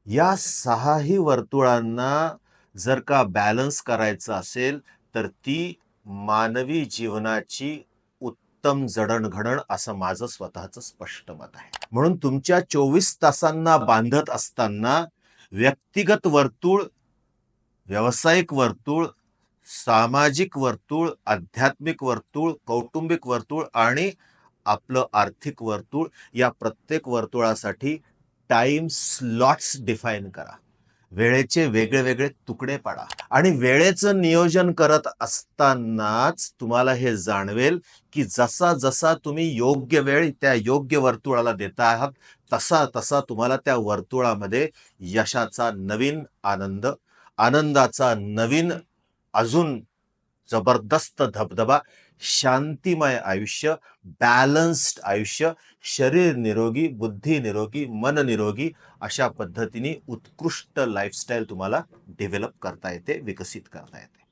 या 6ही वर्तुळांना जर का बॅलन्स करायचं असेल, तर ती मानवी जीवनाची उत्तम जडणघडण असं माझं स्वतःचं स्पष्ट मत आहे. म्हणून तुमच्या 24 तासांना बांधत असताना व्यक्तिगत वर्तुळ, व्यावसायिक वर्तुळ, सामाजिक वर्तुळ, आध्यात्मिक वर्तुळ, कौटुंबिक वर्तुळ आणि आपलं आर्थिक वर्तुळ, या प्रत्येक वर्तुळासाठी टाइम स्लॉट्स डिफाईन करा. वेळेचे वेगळे-वेगळे तुकडे पाडा आणि वेळेचं नियोजन करत असतानाच तुम्हाला हे जाणवेल, की जसा-जसा तुम्ही योग्य वेळ त्या योग्य वर्तुळाला देता आहात, तसा-तसा तुम्हाला त्या वर्तुळामध्ये यशाचा नवीन आनंद, आनंदाचा नवीन अजून जबरदस्त धबधबा, शांतिमय आयुष्य, बॅलन्स्ड आयुष्य, शरीर निरोगी, बुद्धी निरोगी, मन निरोगी, अशा पद्धतीने उत्कृष्ट लाईफस्टाईल तुम्हाला डेव्हलप करता येते, विकसित करता येते.